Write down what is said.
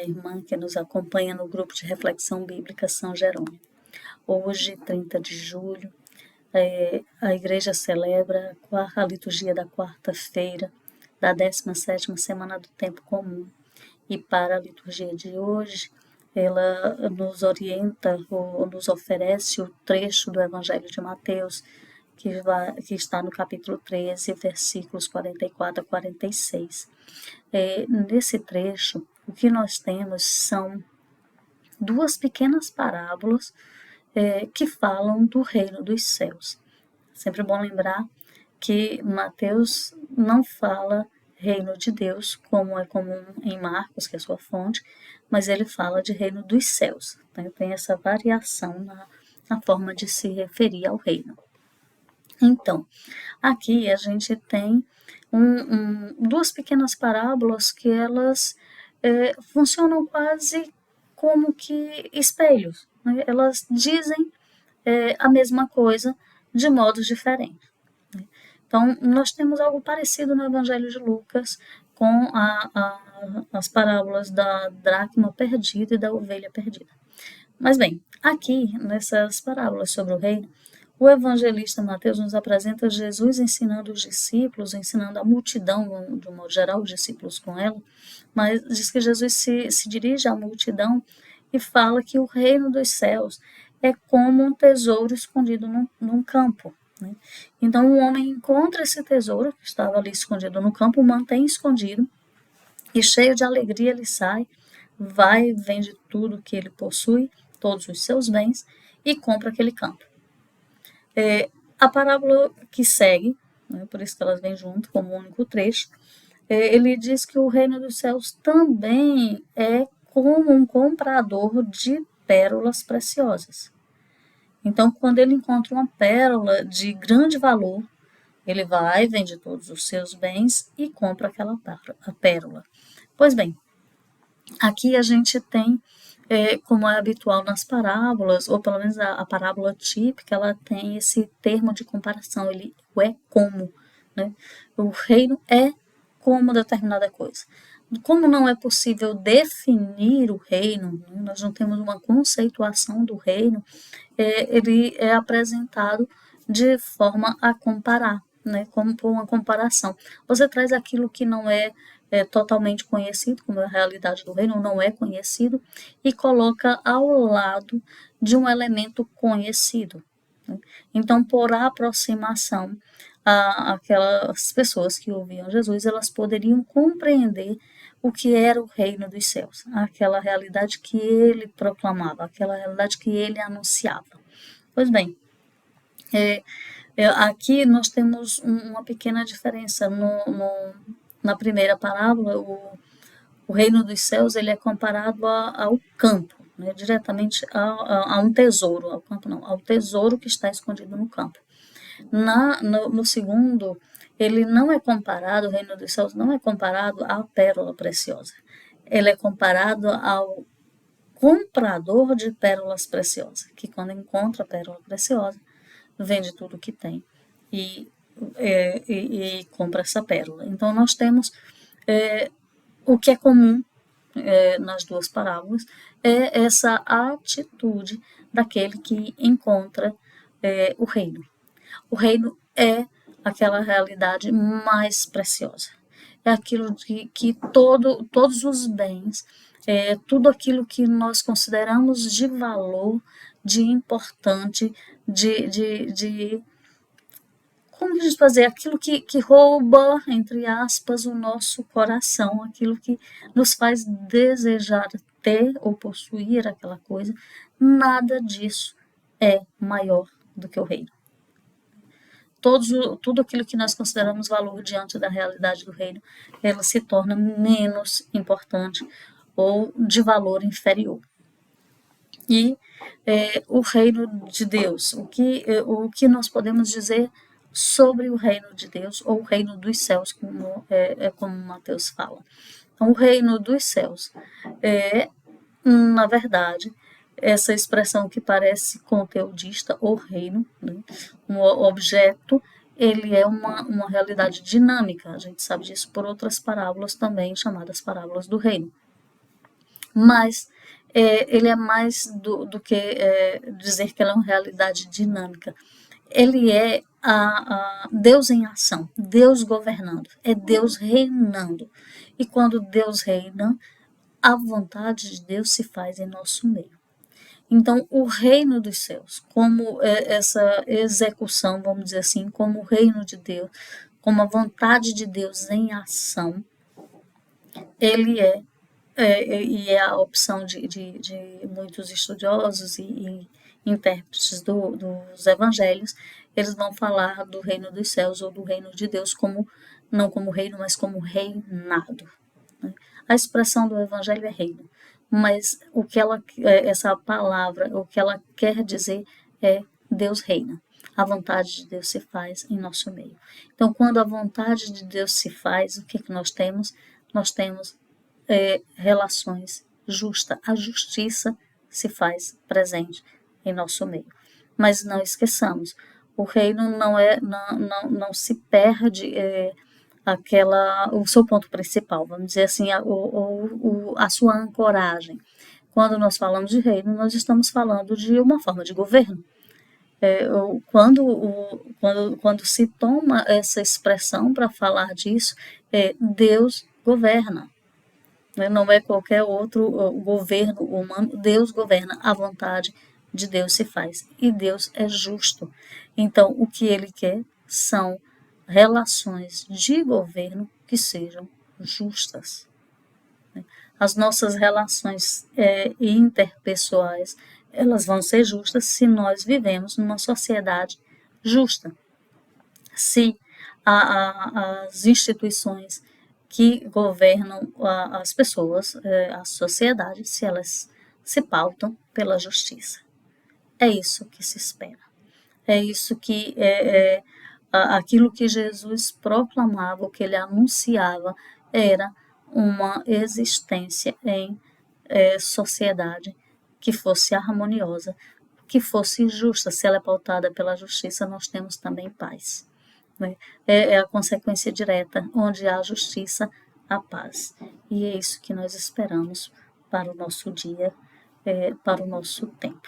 irmã que nos acompanha no grupo de reflexão bíblica São Jerônimo. Hoje, 30 de julho, a igreja celebra a liturgia da quarta-feira da 17ª semana do tempo comum. E para a liturgia de hoje, ela nos orienta ou nos oferece o trecho do Evangelho de Mateus, que está no capítulo 13, versículos 44 a 46. Nesse trecho, o que nós temos são duas pequenas parábolas que falam do reino dos céus. Sempre bom lembrar que Mateus não fala reino de Deus, como é comum em Marcos, que é a sua fonte, mas ele fala de reino dos céus. Então, tem essa variação na forma de se referir ao reino. Então, aqui a gente tem duas pequenas parábolas que elas funcionam quase como que espelhos, né? Elas dizem a mesma coisa de modos diferentes. Né? Então, nós temos algo parecido no Evangelho de Lucas com as parábolas da dracma perdida e da ovelha perdida. Mas bem, aqui, nessas parábolas sobre o reino, o evangelista Mateus nos apresenta Jesus ensinando os discípulos, ensinando a multidão, de um modo geral, os discípulos com ela, mas diz que Jesus se dirige à multidão e fala que o reino dos céus é como um tesouro escondido num campo. Né? Então, o homem encontra esse tesouro que estava ali escondido no campo, mantém escondido, e cheio de alegria ele sai, vai, vende tudo que ele possui, todos os seus bens, e compra aquele campo. A parábola que segue, né, por isso que elas vêm junto como um único trecho, ele diz que o reino dos céus também é como um comprador de pérolas preciosas. Então, quando ele encontra uma pérola de grande valor, ele vai, vende todos os seus bens e compra aquela pérola. Pois bem, aqui a gente tem, como é habitual nas parábolas, ou pelo menos a parábola típica, ela tem esse termo de comparação, ele é como. Né? O reino é como determinada coisa. Como não é possível definir o reino, né? Nós não temos uma conceituação do reino, ele é apresentado de forma a comparar, né? Como por uma comparação. Você traz aquilo que não é totalmente conhecido, como é a realidade do reino, não é conhecido, e coloca ao lado de um elemento conhecido. Né? Então, por aproximação, aquelas pessoas que ouviam Jesus, elas poderiam compreender o que era o reino dos céus, aquela realidade que ele proclamava, aquela realidade que ele anunciava. Pois bem, aqui nós temos uma pequena diferença. Na primeira parábola, o reino dos céus ele é comparado ao campo, né, diretamente a um tesouro, ao campo não, ao tesouro que está escondido no campo. No segundo, ele não é comparado, o reino dos céus não é comparado à pérola preciosa. Ele é comparado ao comprador de pérolas preciosas, que quando encontra a pérola preciosa, vende tudo o que tem e compra essa pérola. Então, nós temos o que é comum nas duas parábolas, é essa atitude daquele que encontra o reino. O reino é aquela realidade mais preciosa. É aquilo que todos os bens, tudo aquilo que nós consideramos de valor, de importante, como a gente fazer? Aquilo que rouba, entre aspas, o nosso coração, aquilo que nos faz desejar ter ou possuir aquela coisa, nada disso é maior do que o reino. Tudo aquilo que nós consideramos valor diante da realidade do reino, ela se torna menos importante ou de valor inferior. E o reino de Deus, o que nós podemos dizer sobre o reino de Deus, ou o reino dos céus, como Mateus fala. Então, o reino dos céus é, na verdade, essa expressão que parece conteudista, o reino, né? Um objeto, ele é uma realidade dinâmica, a gente sabe disso por outras parábolas também, chamadas parábolas do reino. mas ele é mais do que dizer que ela é uma realidade dinâmica. Ele é Deus em ação, Deus governando, é Deus reinando. E quando Deus reina, a vontade de Deus se faz em nosso meio. Então, o reino dos céus, como essa execução, vamos dizer assim, como o reino de Deus, como a vontade de Deus em ação, ele e é a opção de muitos estudiosos e intérpretes dos evangelhos, eles vão falar do reino dos céus ou do reino de Deus como não como reino, mas como reinado. Né? A expressão do evangelho é reino, mas o que essa palavra, o que ela quer dizer é Deus reina. A vontade de Deus se faz em nosso meio. Então, quando a vontade de Deus se faz, o que nós temos? Nós temos relações justas. A justiça se faz presente em nosso meio. Mas não esqueçamos, o reino não se perde o seu ponto principal, vamos dizer assim, a sua ancoragem. Quando nós falamos de reino, nós estamos falando de uma forma de governo. Quando se toma essa expressão para falar disso, Deus governa. Não é qualquer outro governo humano, Deus governa, a vontade de Deus se faz. E Deus é justo. Então, o que ele quer são relações de governo que sejam justas. As nossas relações interpessoais, elas vão ser justas se nós vivemos numa sociedade justa. Se as instituições que governam as pessoas, a sociedade, se elas se pautam pela justiça. É isso que se espera. É isso que aquilo que Jesus proclamava, o que ele anunciava, era uma existência em sociedade que fosse harmoniosa, que fosse justa. Se ela é pautada pela justiça, nós temos também paz. Né? É a consequência direta, onde há justiça, há paz. E é isso que nós esperamos para o nosso dia, para o nosso tempo.